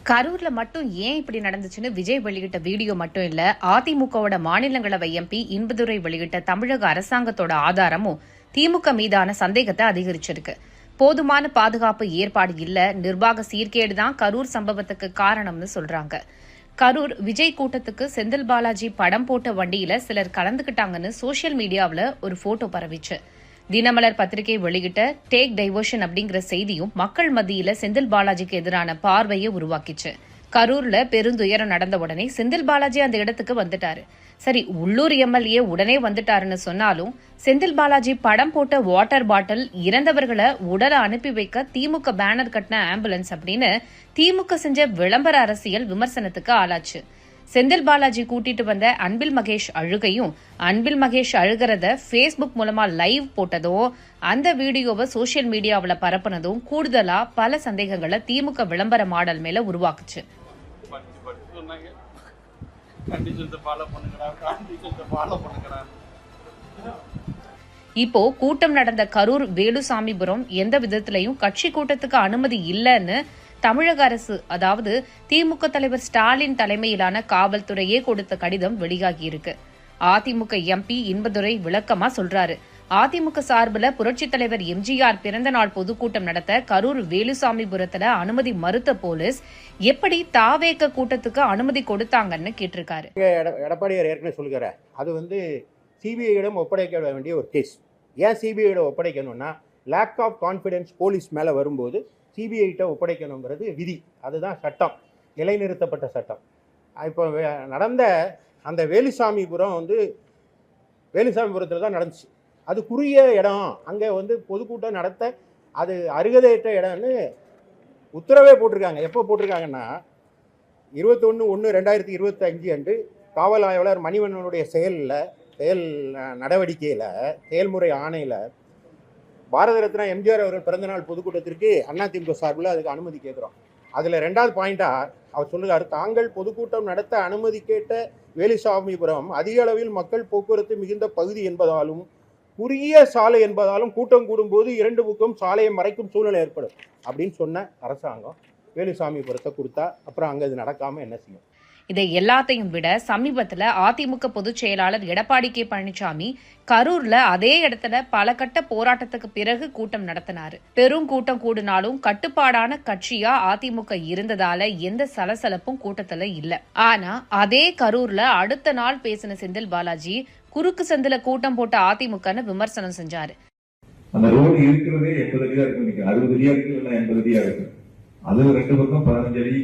கரூர்ல மட்டும் ஏன் இப்படி நடந்துச்சுன்னு விஜய் வெளியிட்ட வீடியோ மட்டும் இல்ல, அதிமுகவோட மாநிலங்களவை எம்பி இன்பதுரை வெளியிட்ட தமிழக அரசாங்கத்தோட ஆதாரமும் திமுக மீதான சந்தேகத்தை அதிகரிச்சிருக்கு. போதுமான பாதுகாப்பு ஏற்பாடு இல்ல, நிர்வாக சீர்கேடுதான் கரூர் சம்பவத்துக்கு காரணம்னு சொல்றாங்க. கரூர் விஜய் கூட்டத்துக்கு செந்தில் பாலாஜி படம் போட்ட வண்டியில சிலர் கலந்துகிட்டாங்கன்னு சோசியல் மீடியாவில் ஒரு போட்டோ பரவிச்சு. தினமலர் பத்திரிகை வெளியிட்ட டேக் டைவர்ஷன் அப்படிங்கிற செய்தியும் மக்கள் மத்தியில செந்தில் பாலாஜிக்கு எதிரான பார்வையை உருவாக்கிச்சு. கரூர்ல பெருந்துயரம் நடந்த உடனே செந்தில் பாலாஜி அந்த இடத்துக்கு வந்துட்டாரு. சரி, உள்ளூர் எம்எல்ஏ உடனே வந்துட்டாருன்னு சொன்னாலும் செந்தில் பாலாஜி படம் போட்ட வாட்டர் பாட்டில், இறந்தவர்களை உடலை அனுப்பி வைக்க திமுக பேனர் கட்டின ஆம்புலன்ஸ் அப்படின்னு திமுக செஞ்ச விளம்பர அரசியல் விமர்சனத்துக்கு ஆளாச்சு. செந்தில் பாலாஜி கூட்டிட்டு வந்த அன்பில் மகேஷ் அழுகையும், அன்பில் மகேஷ் அழுகிறத பேஸ்புக் மூலமா லைவ் போட்டதும், அந்த வீடியோவை சோசியல் மீடியாவில் பரப்புனதும் கூடுதலா பல சந்தேகங்களை திமுக விளம்பர மாடல் மேல உருவாக்குச்சு. இப்போ கூட்டம் நடந்த கரூர் வேலுசாமிபுரம் எந்த விதத்திலையும் கட்சி கூட்டத்துக்கு அனுமதி இல்லைன்னு தமிழக அரசு, அதாவது திமுக தலைவர் ஸ்டாலின் தலைமையிலான காவல்துறையே கொடுத்த கடிதம் வெளியாகியிருக்கு. அதிமுக எம்பி இன்பதுரை விளக்கமா சொல்றாரு. அதிமுக சார்பில் புரட்சித் தலைவர் எம்ஜிஆர் பிறந்த நாள் பொதுக்கூட்டம் நடத்த கரூர் வேலுசாமிபுரத்துல அனுமதி மறுத்த போலீஸ் எப்படி தாவேக கூட்டத்துக்கு அனுமதி கொடுத்தாங்கன்னு கேட்டிருக்காரு. எடப்பாடியார் ஏற்கனவே சொல்லுகிற அது சிபிஐயிடம் ஒப்படைக்க வேண்டிய ஒரு கேஸ். ஏன் சிபிஐயிடம் ஒப்படைக்கணும்னா, லேக் ஆஃப் கான்ஃபிடன்ஸ் போலீஸ் மேலே வரும்போது சிபிஐட்ட ஒப்படைக்கணுங்கிறது விதி. அதுதான் சட்டம், நிலைநிறுத்தப்பட்ட சட்டம். இப்போ நடந்த அந்த வேலுசாமிபுரம் வேலுசாமிபுரத்தில் தான் நடந்துச்சு. அது குறுகிய இடம், அங்கே பொதுக்கூட்டம் நடத்த அது அருகதையற்ற இடம்னு உத்தரவே போட்டிருக்காங்க. எப்போ போட்டிருக்காங்கன்னா 21/1/2025 அன்று காவல் ஆய்வாளர் மணிவண்ணனுடைய செயல் நடவடிக்கையில், செயல்முறை ஆணையில் பாரத ரத்னா எம்ஜிஆர் அவர்கள் பிறந்தநாள் பொதுக்கூட்டத்திற்கு அதிமுக சார்பில் அதுக்கு அனுமதி கேட்குறோம். அதில் 2வது பாயிண்டாக அவர் சொல்லுகிறார், தாங்கள் பொதுக்கூட்டம் நடத்த அனுமதி கேட்ட வேலுசாமிபுரம் அதிக அளவில் மக்கள் போக்குவரத்து மிகுந்த பகுதி என்பதாலும் குறுகிய சாலை என்பதாலும் கூட்டம் கூடும்போது 2 பக்கம் சாலையை மறைக்கும் சூழ்நிலை ஏற்படும் அப்படின்னு சொன்ன அரசாங்கம் வேலுசாமிபுரத்தை கொடுத்தா அப்புறம் அங்கே இது நடக்காமல் என்ன செய்யும்? இதை எல்லாத்தையும் விட சமீபத்தில் அதிமுக பொதுச் செயலாளர் எடப்பாடி கே பழனிசாமி கரூர்ல அதே இடத்துல பல கட்ட போராட்டத்துக்கு பிறகு கூட்டம் நடத்தினாரு. பெரும் கூட்டம் கூடினாலும் கட்டுப்பாடான கட்சியா அதிமுக இருந்ததால எந்த சலசலப்பும் கூட்டத்துல இல்ல. ஆனா அதே கரூர்ல அடுத்த நாள் பேசின செந்தில் பாலாஜி குறுக்கு சந்தில கூட்டம் போட்ட அதிமுகன்னு விமர்சனம் செஞ்சாரு. அந்த ரோடு இருக்கிறதே 80 அடியா இருக்கு, 60 அடியா இருக்கு, 80 அடியா இருக்கு. அது 2 பக்கம் 15 அடி